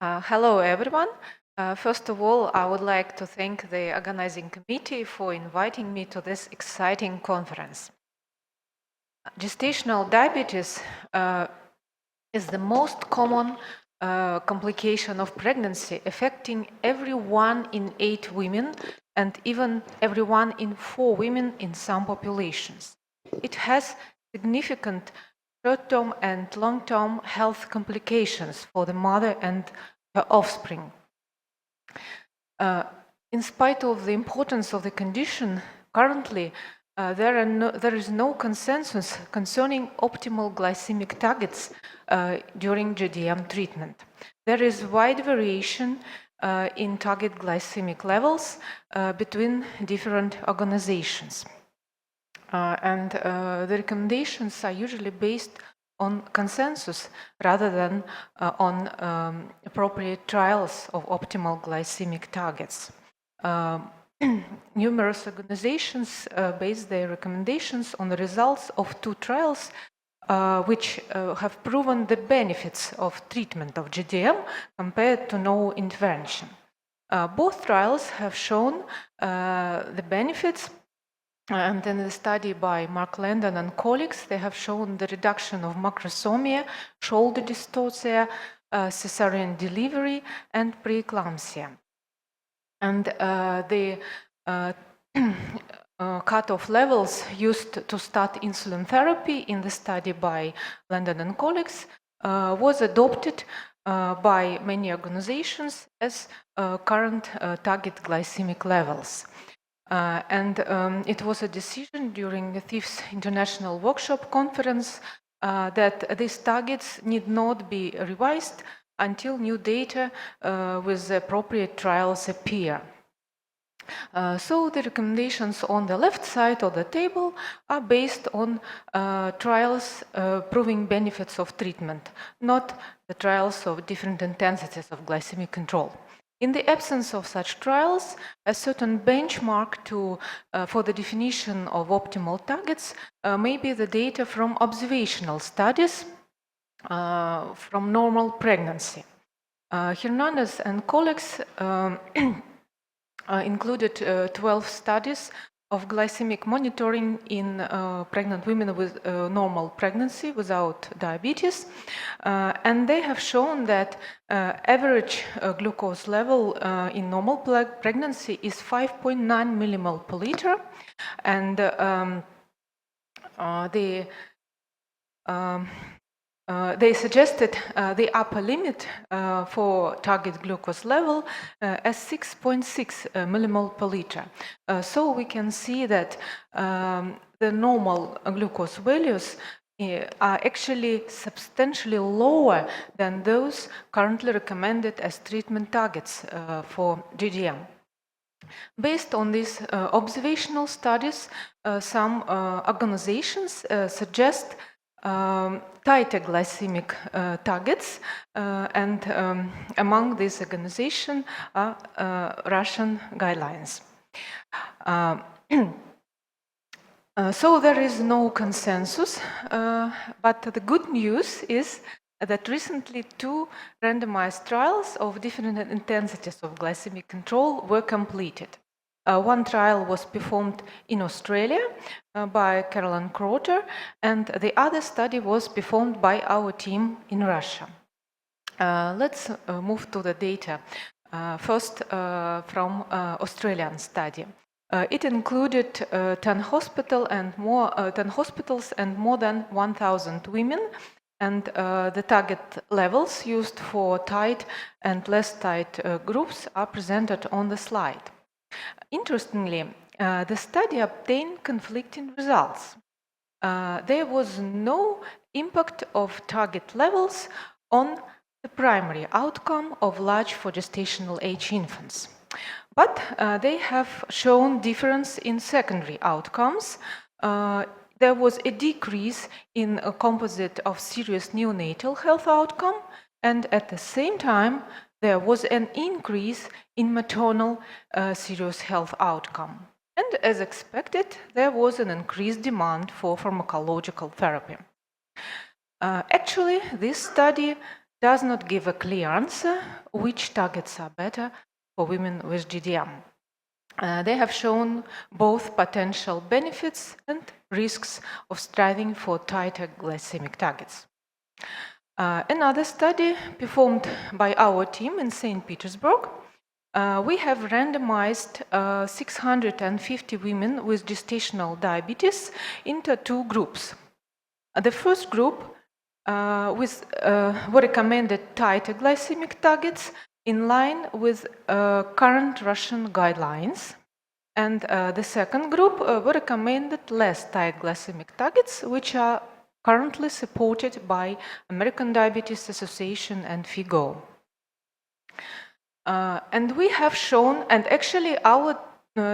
Hello, everyone. First of all, I would like to thank the organizing committee for inviting me to this exciting conference. Gestational diabetes is the most common complication of pregnancy, affecting every 1 in 8 women and even every 1 in 4 women in some populations. It has significant short-term and long-term health complications for the mother and her offspring. In spite of the importance of the condition, currently there is no consensus concerning optimal glycemic targets during GDM treatment. There is wide variation in target glycemic levels between different organizations. And the recommendations are usually based on consensus rather than on appropriate trials of optimal glycemic targets. Numerous organizations base their recommendations on the results of 2 trials which have proven the benefits of treatment of GDM compared to no intervention. Both trials have shown the benefits. And in the study by Mark Landon and colleagues, they have shown the reduction of macrosomia, shoulder dystocia, cesarean delivery, and preeclampsia. And the cutoff levels used to start insulin therapy in the study by Landon and colleagues was adopted by many organizations as current target glycemic levels. It was a decision during the 5th International Workshop Conference that these targets need not be revised until new data with appropriate trials appear. So the recommendations on the left side of the table are based on trials proving benefits of treatment, not the trials of different intensities of glycemic control. In the absence of such trials, a certain benchmark for the definition of optimal targets may be the data from observational studies from normal pregnancy. Hernandez and colleagues included 12 studies of glycemic monitoring in pregnant women with normal pregnancy without diabetes. And they have shown that average glucose level in normal pregnancy is 5.9 millimole per liter. And they suggested the upper limit for target glucose level as 6.6 millimole per liter. So we can see that the normal glucose values are actually substantially lower than those currently recommended as treatment targets for GDM. Based on these observational studies, some organizations suggest tighter glycemic targets, and among these organizations are Russian guidelines. So there is no consensus, but the good news is that recently 2 randomized trials of different intensities of glycemic control were completed. One trial was performed in Australia by Caroline Crotter, and the other study was performed by our team in Russia. Let's move to the data. First, from Australian study. It included 10 hospitals and more than 1,000 women, and the target levels used for tight and less tight groups are presented on the slide. Interestingly, the study obtained conflicting results. There was no impact of target levels on the primary outcome of large for gestational age infants. But they have shown difference in secondary outcomes. There was a decrease in a composite of serious neonatal health outcome, and at the same time, there was an increase in maternal serious health outcome. And as expected, there was an increased demand for pharmacological therapy. Actually, this study does not give a clear answer which targets are better for women with GDM. They have shown both potential benefits and risks of striving for tighter glycemic targets. Another study performed by our team in St. Petersburg, we have randomized 650 women with gestational diabetes into two groups. The first group were recommended tighter glycemic targets in line with current Russian guidelines. And the second group were recommended less tight glycemic targets, which are currently supported by American Diabetes Association and FIGO. And we have shown, and actually our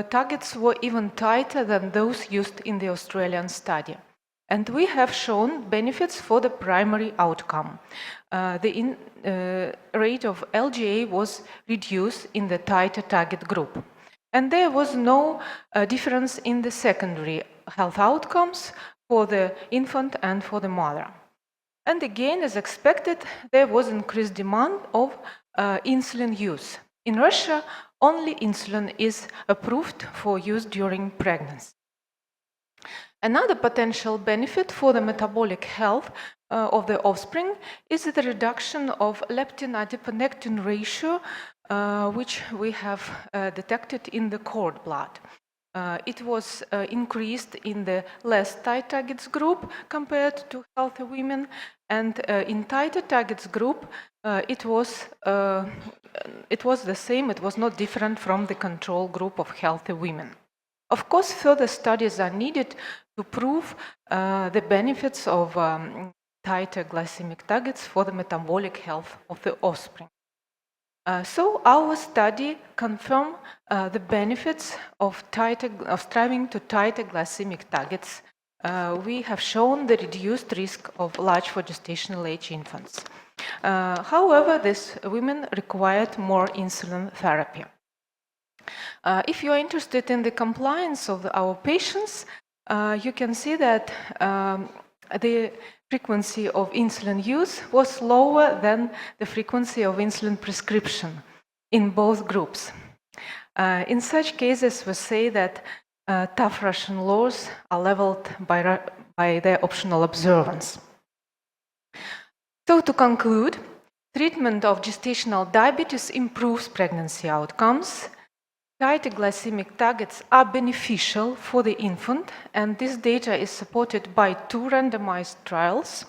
targets were even tighter than those used in the Australian study. And we have shown benefits for the primary outcome. The rate of LGA was reduced in the tighter target group. And there was no difference in the secondary health outcomes for the infant and for the mother. And again, as expected, there was increased demand of insulin use. In Russia, only insulin is approved for use during pregnancy. Another potential benefit for the metabolic health of the offspring is the reduction of leptin-adiponectin ratio, which we have detected in the cord blood. It was increased in the less tight targets group compared to healthy women, and in tighter targets group, it was the same. It was not different from the control group of healthy women. Of course, further studies are needed to prove the benefits of tighter glycemic targets for the metabolic health of the offspring. So our study confirmed the benefits of striving to tighter glycemic targets. We have shown the reduced risk of large for gestational age infants. However, these women required more insulin therapy. If you are interested in the compliance of our patients, you can see that the frequency of insulin use was lower than the frequency of insulin prescription in both groups. In such cases, we say that tough Russian laws are leveled by their optional observance. So to conclude, treatment of gestational diabetes improves pregnancy outcomes. Tighter glycemic targets are beneficial for the infant, and this data is supported by 2 randomized trials.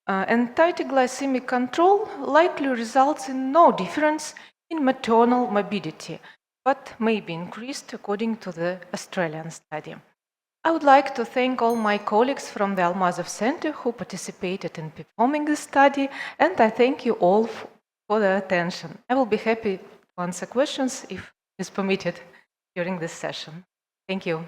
And tighter glycemic control likely results in no difference in maternal morbidity, but may be increased according to the Australian study. I would like to thank all my colleagues from the Almazov Center who participated in performing this study, and I thank you all for the attention. I will be happy to answer questions if is permitted during this session. Thank you.